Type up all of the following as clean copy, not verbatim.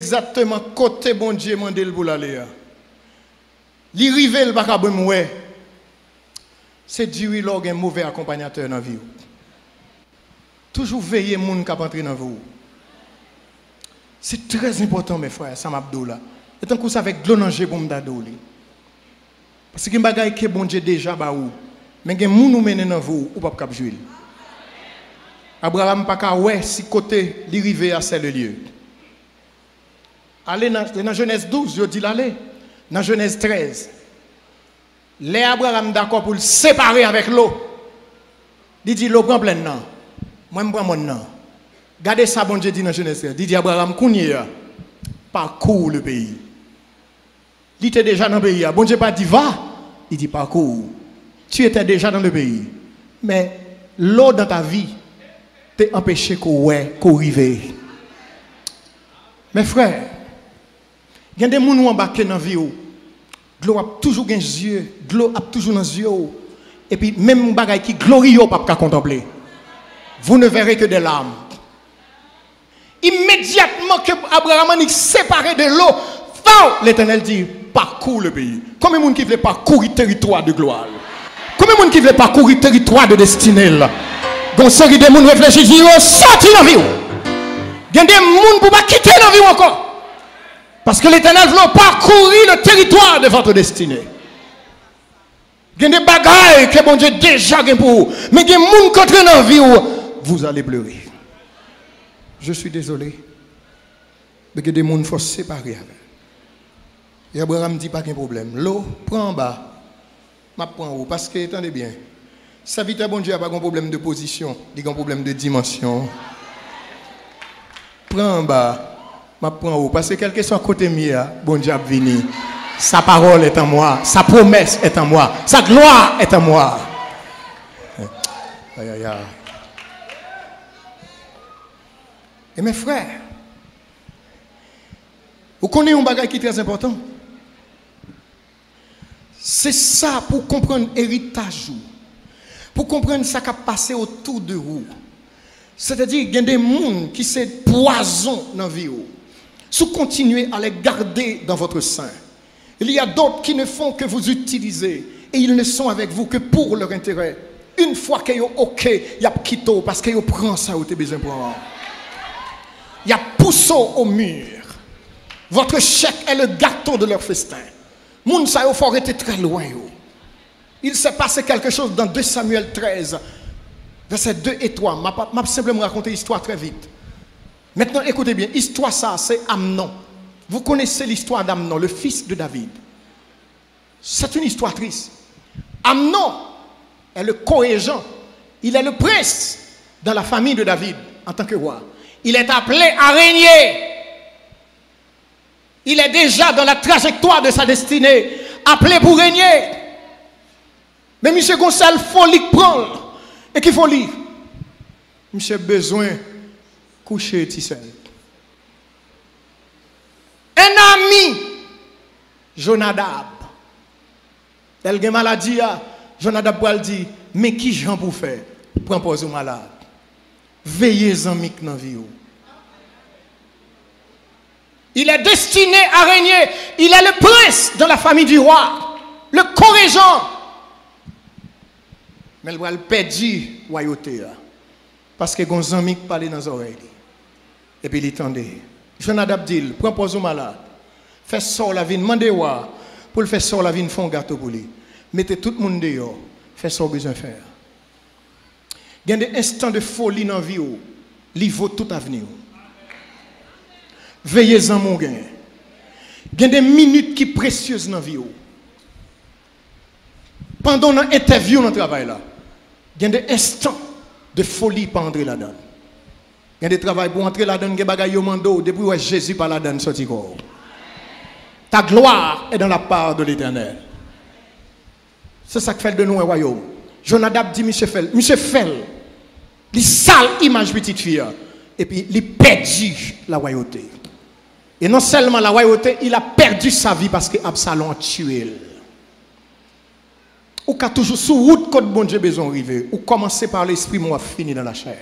exactement côté bon Dieu mandel pour l'aller. Li rive le pas ouais. C'est Dieu log un mauvais accompagnateur dans la vie. Toujours veiller moun qui entrer dans vous. C'est très important mes frères, ça m'abdou là. Et tant que ça avec de l'onanger pour m'dadou li. Parce que bagay que bon Dieu déjà ba ou. Mais gen moun ou mène dans vous ou pas cap jouer. Abraham pas ka ouais si côté li rive à c'est le lieu. Allez dans Genèse 12, je dis l'aller. Dans Genèse 13. Les Abraham d'accord pour le séparer avec l'eau. Il dit l'eau prend plein non. Moi je prends mon nom. Regardez ça bon Dieu dit dans Genèse 13. Il dit Abraham kounye parcours le pays. Il était déjà dans le pays. Bon Dieu pas dit va, il dit parcours. Tu étais déjà dans le pays. Mais l'eau dans ta vie t'a empêché qu'on arrive. Mes frères, il y a des gens qui ont embarqué dans la vie. De l'eau a toujours des yeux, de l'eau a toujours dans les yeux. Et puis même les qui glorieux pas qu'à contempler. Vous ne verrez que des larmes. Immédiatement que Abraham est séparé de l'eau, l'Éternel dit parcours le pays. Combien de gens qui veulent parcourir le territoire de gloire? Combien de gens qui veulent parcourir le territoire de destinée? Une série de gens réfléchissent, ils sortent dans la vie. Il y a des gens qui ne peuvent pas quitter la vie encore. Parce que l'Éternel veut parcourir le territoire de votre destinée. Il y a des bagailles que bon Dieu déjà pour vous. Mais il y a des gens qui entrent dans la vie où vous allez pleurer. Je suis désolé. Mais il y a des gens qu'il faut se séparer avec. Et Abraham dit pas qu'il y a un problème. L'eau, prends en bas. Je prends en haut. Parce que, attendez bien, sa vie, bon Dieu n'a pas un problème de position. Il a un problème de dimension. Prends en bas. Je prends en haut. Parce que quel que soit côté mien, bon Dieu a venu. Sa parole est en moi. Sa promesse est en moi. Sa gloire est en moi. Aïe, aïe, aïe. Et mes frères, vous connaissez un bagage qui est très important. C'est ça pour comprendre l'héritage. Pour comprendre ce qui a passé autour de vous. C'est-à-dire qu'il y a des gens qui sont poison dans la vie. Si vous continuez à les garder dans votre sein, il y a d'autres qui ne font que vous utiliser. Et ils ne sont avec vous que pour leur intérêt. Une fois qu'ils sont OK, il y a quitté parce qu'ils prennent ça où tu as besoin de prendre. Il y a poussé au mur. Votre chèque est le gâteau de leur festin. Moun sa yo faut être très loin. Il s'est passé quelque chose dans 2 Samuel 13, versets 2 et 3. Je vais simplement raconter l'histoire très vite. Maintenant, écoutez bien. L'histoire, ça, c'est Amnon. Vous connaissez l'histoire d'Amnon, le fils de David. C'est une histoire triste. Amnon est le co-régent. Il est le prince dans la famille de David en tant que roi. Il est appelé à régner. Il est déjà dans la trajectoire de sa destinée, appelé pour régner. Mais M. Gonçal, il faut lui prendre. Et qu'il faut lire. M. besoin de coucher Tissel. Un ami, Jonadab. Elle a une maladie, Jonadab va dire, mais qui j'en pour faire? Prends pause au malade. Veillez en mic dans la vie. Il est destiné à régner. Il est le prince dans la famille du roi. Le co-régent. Mais il va le perdre la royauté. Parce que les amis parlent dans les oreilles. Et puis il tendait. Jonadab dit, prends pause au malade. Fais sort la vie, demandez-moi. Pour le faire sort la vie, font un gâteau pour lui. Mettez tout le monde dehors. Fais ce que besoin de faire. Il y a des instants de folie dans la vie. Il vaut tout avenir. Veillez-en mon gain. Il y a des minutes qui sont précieuses dans la vie. Pendant l'interview dans le travail là, il y a des instants de folie pour entrer là-dedans. Il y a des travail pour entrer là-dedans, il y a des bagailles au mando, depuis où Jésus par là-dedans sorti corps. Ta gloire est dans la part de l'Éternel. C'est ça qui fait de nous un royaume. Jonadab dit, Monsieur Fel, il sale image petite fille, et puis il perdu la royauté. Et non seulement la royauté, il a perdu sa vie parce que Absalom a tué. Ou qu'a toujours sous route quand bon Dieu besoin arriver, ou commencer par l'esprit, moi fini dans la chair.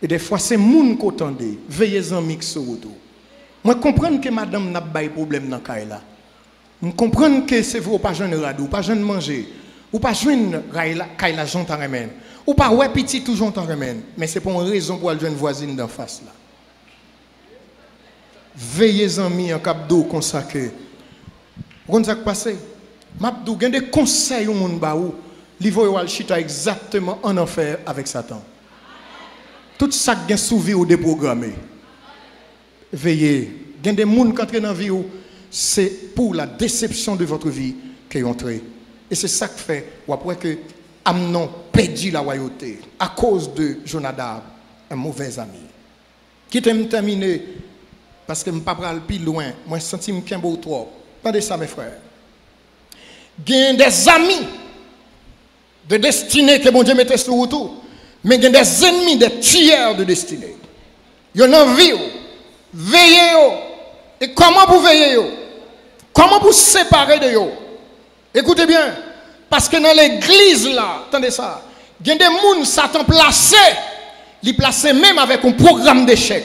Et des fois, c'est moun qu'attendez, veillez en mix sur route. Moi comprendre que madame n'a pas de problème dans le là. Je comprends que c'est vous pas jeune radou, pas jeune manger, ou pas jeune kaila jontan remen, ou pas ouais petit tout jontan remen, mais c'est pour une raison pour aller jeune voisine d'en face là. Veillez amis en cap d'eau consacré. Vous savez ce qui passe? Mabdou, il y a des conseils au monde baou, li voye al chita exactement en enfer avec Satan. Tout ça qui est sous vie ou déprogrammé. Veillez, il y a des gens qui entrent dans la vie, c'est pour la déception de votre vie qu'ils sont entrés. Et c'est ça qui fait, après que Amnon perdit la royauté à cause de Jonadab, un mauvais ami. Qui t'aime terminer, parce que je ne peux pas aller plus loin, moi je sens que je suis trop. Attendez ça mes frères. Il y a des amis de destinée que mon Dieu mettait sur vous tout, mais il y a des ennemis, des tueurs de destinée. Il y a une envie, veillez. Et comment vous veillez? Comment vous séparer de eux? Écoutez bien, parce que dans l'église là, attendez ça, il y a des gens qui Satan placé, les placé même avec un programme d'échec.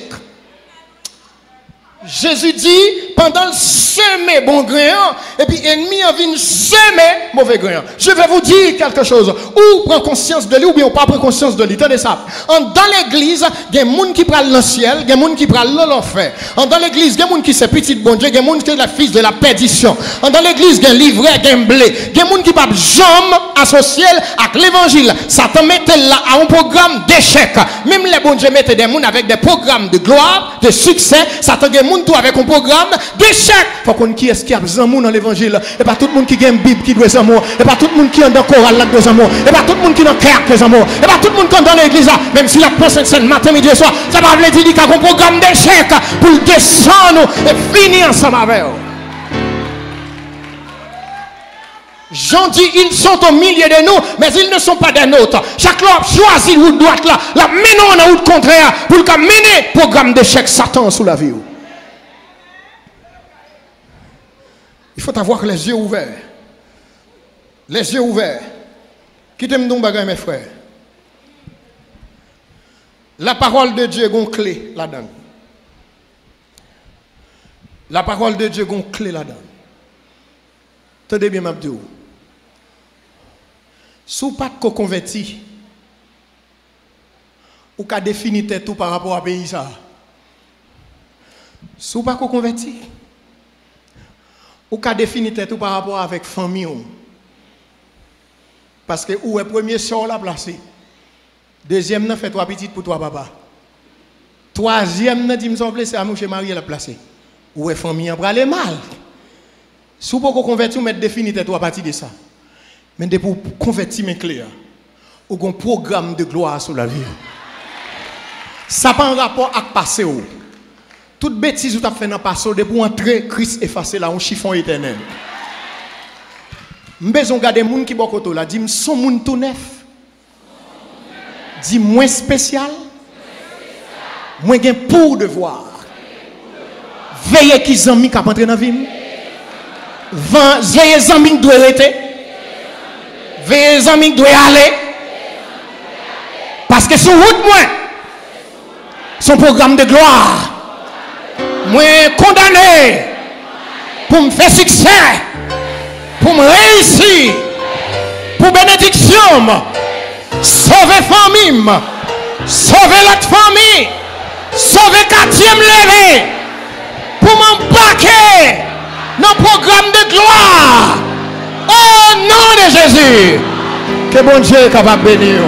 Jésus dit, pendant le semer bon grain, et puis ennemi a venu semer mauvais grain. Je vais vous dire quelque chose. Ou prend conscience de lui, ou bien pas prend conscience de lui. Tenez ça. Dans l'église, il y a des gens qui prennent le ciel, il y a des gens qui prennent l'enfer. Dans l'église, il y a des gens qui sont petits bon Dieu, il y a des gens qui sont la fils de la perdition. Dans l'église, il y a un livret, il y a un blé. Il y a des gens qui ne peuvent jamais associer avec l'évangile. Satan met là à un programme d'échec. Même les bon Dieu mettent des gens avec des programmes de gloire, de succès. Satan tout avec un programme d'échec. Il faut qu'on qui est-ce qui a besoin dans l'évangile. Et pas tout le monde qui a une Bible qui doit être amour. Et pas tout le monde qui est dans le choral là doit amour. Et pas tout le monde qui est dans le cœur des amours. Et pas tout le monde qui est dans l'église là. Même si la prochaine scène matin, midi et soir, ça va dire qu'il y a un programme d'échec pour descendre et finir ensemble avec eux. Jean dit, ils sont au milieu de nous, mais ils ne sont pas des nôtres. Chaque l'homme choisit route droite là, la menons en route contraire pour le mener programme d'échec Satan sous la vie. Il faut avoir les yeux ouverts. Les yeux ouverts. Qui t'aime donc bagay mes frères? La parole de Dieu a une clé là-dedans. La parole de Dieu a une clé là-dedans. Tenez bien, Mabdou. Si vous n'êtes pas converti, ou qu'à définir tout par rapport à pays ça. Si vous n'êtes pas converti, ou qu'à définir tout par rapport avec famille. Parce que où est premier sort la placé. Deuxième n'a fait 3 petites pour toi papa. Troisième n'a dit me semble c'est à nous chez Marie la placé. Où est famille en aller mal. Si vous ne pouvez pas convertir, vous mettez définir tout à partir de ça. Mais pour convertir mes clés, ou un programme de gloire sur la vie. Ça n'a pas un rapport avec le passé. Toute bêtise que tu as fait dans le passé, pour entrer, Christ effacer là, un chiffon éternel. Je besoin de regarder les gens qui sont côté là. Dis-moi, son monde tout neuf. Dis moins spécial. Moins gain pour devoir. Veillez qui zami qui a entré dans la vie. Veillez zami qui doit arrêter. Veillez zami qui doit aller. Parce que sur route moi, son programme de gloire. Moi condamné pour me faire succès, pour me réussir, pour bénédiction, sauver famille, sauver l'autre famille, sauver quatrième levé, pour m'embarquer dans le programme de gloire. Au nom de Jésus, que bon Dieu est capable de bénir.